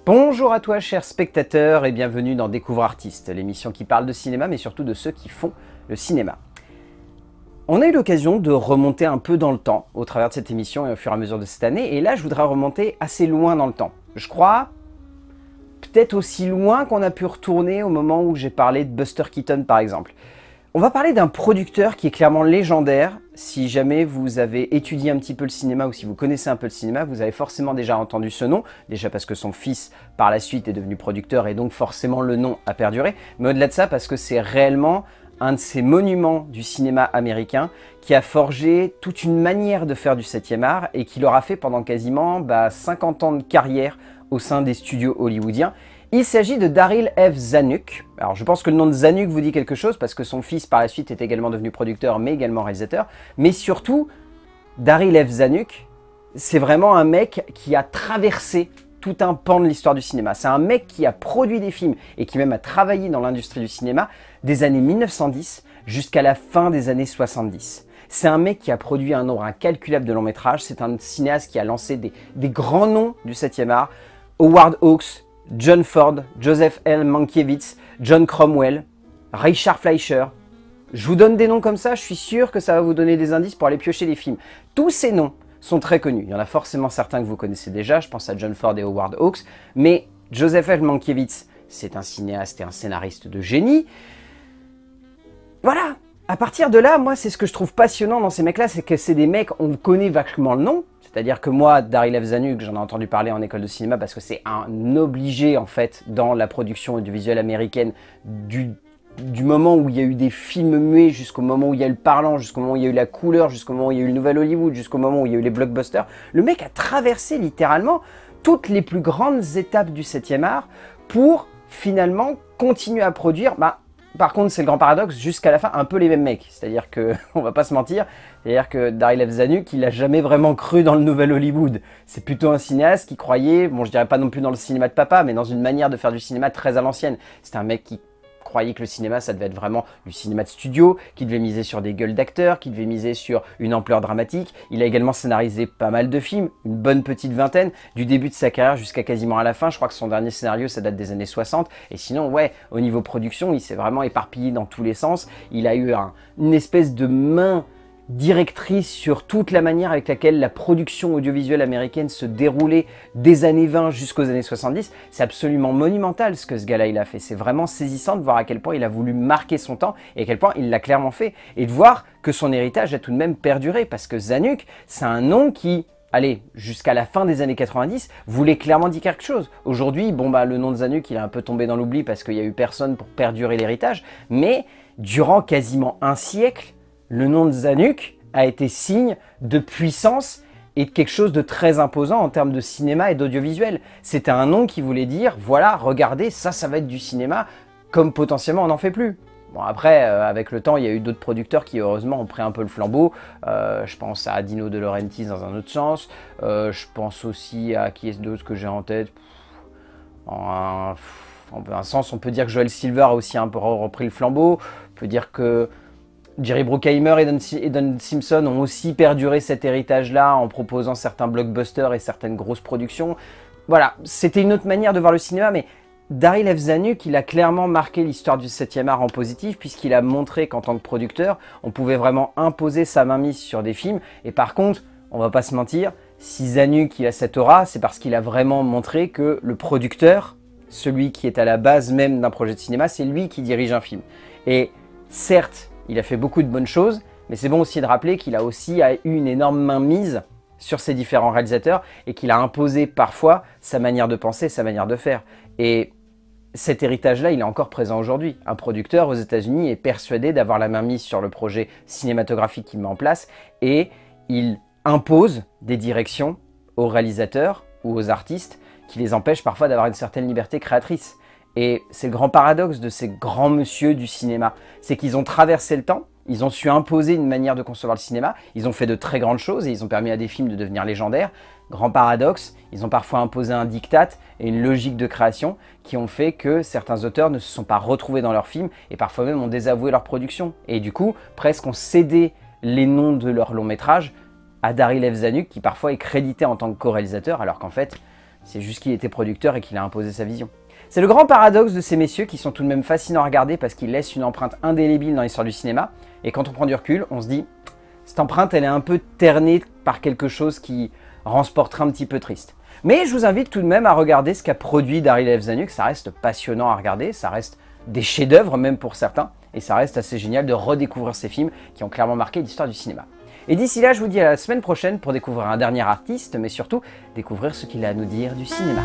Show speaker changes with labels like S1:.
S1: Bonjour à toi chers spectateurs et bienvenue dans Découvre Artiste, l'émission qui parle de cinéma mais surtout de ceux qui font le cinéma. On a eu l'occasion de remonter un peu dans le temps au travers de cette émission et au fur et à mesure de cette année, et là je voudrais remonter assez loin dans le temps. Je crois peut-être aussi loin qu'on a pu retourner au moment où j'ai parlé de Buster Keaton par exemple. On va parler d'un producteur qui est clairement légendaire. Si jamais vous avez étudié un petit peu le cinéma ou si vous connaissez un peu le cinéma, vous avez forcément déjà entendu ce nom. Déjà parce que son fils, par la suite, est devenu producteur et donc forcément le nom a perduré. Mais au-delà de ça, parce que c'est réellement un de ces monuments du cinéma américain qui a forgé toute une manière de faire du 7e art et qui l'aura fait pendant quasiment 50 ans de carrière au sein des studios hollywoodiens. Il s'agit de Daryl F. Zanuck. Alors je pense que le nom de Zanuck vous dit quelque chose parce que son fils par la suite est également devenu producteur mais également réalisateur. Mais surtout, Daryl F. Zanuck, c'est vraiment un mec qui a traversé tout un pan de l'histoire du cinéma. C'est un mec qui a produit des films et qui même a travaillé dans l'industrie du cinéma des années 1910 jusqu'à la fin des années 70. C'est un mec qui a produit un nombre incalculable de longs métrages. C'est un cinéaste qui a lancé des grands noms du 7e art. Howard Hawks, John Ford, Joseph L. Mankiewicz, John Cromwell, Richard Fleischer. Je vous donne des noms comme ça, je suis sûr que ça va vous donner des indices pour aller piocher les films. Tous ces noms sont très connus. Il y en a forcément certains que vous connaissez déjà, je pense à John Ford et Howard Hawks, mais Joseph L. Mankiewicz, c'est un cinéaste et un scénariste de génie. Voilà. À partir de là, moi, c'est ce que je trouve passionnant dans ces mecs-là, c'est que c'est des mecs, on connaît vachement le nom. C'est-à-dire que moi, Daryl F. Zanuck, j'en ai entendu parler en école de cinéma parce que c'est un obligé, en fait, dans la production audiovisuelle américaine du moment où il y a eu des films muets jusqu'au moment où il y a eu le parlant, jusqu'au moment où il y a eu la couleur, jusqu'au moment où il y a eu le nouvel Hollywood, jusqu'au moment où il y a eu les blockbusters. Le mec a traversé littéralement toutes les plus grandes étapes du 7e art pour finalement continuer à produire. Par contre, c'est le grand paradoxe, jusqu'à la fin, un peu les mêmes mecs. C'est-à-dire que, on va pas se mentir, c'est-à-dire que Daryl F. Zanuck, il a jamais vraiment cru dans le nouvel Hollywood. C'est plutôt un cinéaste qui croyait, bon je dirais pas non plus dans le cinéma de papa, mais dans une manière de faire du cinéma très à l'ancienne. C'est un mec qui croyait que le cinéma, ça devait être vraiment du cinéma de studio, qui devait miser sur des gueules d'acteurs, qui devait miser sur une ampleur dramatique. Il a également scénarisé pas mal de films, une bonne petite vingtaine, du début de sa carrière jusqu'à quasiment à la fin. Je crois que son dernier scénario, ça date des années 60. Et sinon, ouais, au niveau production, il s'est vraiment éparpillé dans tous les sens. Il a eu une espèce de main directrice sur toute la manière avec laquelle la production audiovisuelle américaine se déroulait des années 20 jusqu'aux années 70. C'est absolument monumental ce que ce gars-là il a fait. C'est vraiment saisissant de voir à quel point il a voulu marquer son temps et à quel point il l'a clairement fait. Et de voir que son héritage a tout de même perduré parce que Zanuck, c'est un nom qui, allez, jusqu'à la fin des années 90, voulait clairement dire quelque chose. Aujourd'hui, le nom de Zanuck, il a un peu tombé dans l'oubli parce qu'il n'y a eu personne pour perdurer l'héritage, mais durant quasiment un siècle, le nom de Zanuck a été signe de puissance et de quelque chose de très imposant en termes de cinéma et d'audiovisuel. C'était un nom qui voulait dire, voilà, regardez, ça va être du cinéma, comme potentiellement on n'en fait plus. Bon après, avec le temps, il y a eu d'autres producteurs qui heureusement ont pris un peu le flambeau. Je pense à Dino De Laurentiis dans un autre sens. Je pense aussi à qui est-ce d'autre que j'ai en tête. En un sens, on peut dire que Joel Silver a aussi un peu repris le flambeau. On peut dire que Jerry Bruckheimer et Don Simpson ont aussi perduré cet héritage-là en proposant certains blockbusters et certaines grosses productions. Voilà, c'était une autre manière de voir le cinéma, mais Daryl F. Zanuck, il a clairement marqué l'histoire du 7e art en positif, puisqu'il a montré qu'en tant que producteur, on pouvait vraiment imposer sa mainmise sur des films. Et par contre, on va pas se mentir, si Zanuck il a cette aura, c'est parce qu'il a vraiment montré que le producteur, celui qui est à la base même d'un projet de cinéma, c'est lui qui dirige un film. Et certes, il a fait beaucoup de bonnes choses, mais c'est bon aussi de rappeler qu'il a aussi eu une énorme mainmise sur ses différents réalisateurs et qu'il a imposé parfois sa manière de penser, sa manière de faire. Et cet héritage-là, il est encore présent aujourd'hui. Un producteur aux États-Unis est persuadé d'avoir la mainmise sur le projet cinématographique qu'il met en place et il impose des directions aux réalisateurs ou aux artistes qui les empêchent parfois d'avoir une certaine liberté créatrice. Et c'est le grand paradoxe de ces grands messieurs du cinéma, c'est qu'ils ont traversé le temps, ils ont su imposer une manière de concevoir le cinéma, ils ont fait de très grandes choses et ils ont permis à des films de devenir légendaires. Grand paradoxe, ils ont parfois imposé un diktat et une logique de création qui ont fait que certains auteurs ne se sont pas retrouvés dans leurs films et parfois même ont désavoué leur production. Et du coup, presque ont cédé les noms de leurs longs métrages à Daryl F. Zanuck qui parfois est crédité en tant que co-réalisateur alors qu'en fait, C'est juste qu'il était producteur et qu'il a imposé sa vision. C'est le grand paradoxe de ces messieurs qui sont tout de même fascinants à regarder parce qu'ils laissent une empreinte indélébile dans l'histoire du cinéma. Et quand on prend du recul, on se dit, cette empreinte, elle est un peu ternée par quelque chose qui rend ce portrait un petit peu triste. Mais je vous invite tout de même à regarder ce qu'a produit Darry Lev Zanuck. Ça reste passionnant à regarder, ça reste des chefs-d'œuvre même pour certains. Et ça reste assez génial de redécouvrir ces films qui ont clairement marqué l'histoire du cinéma. Et d'ici là, je vous dis à la semaine prochaine pour découvrir un dernier artiste, mais surtout découvrir ce qu'il a à nous dire du cinéma.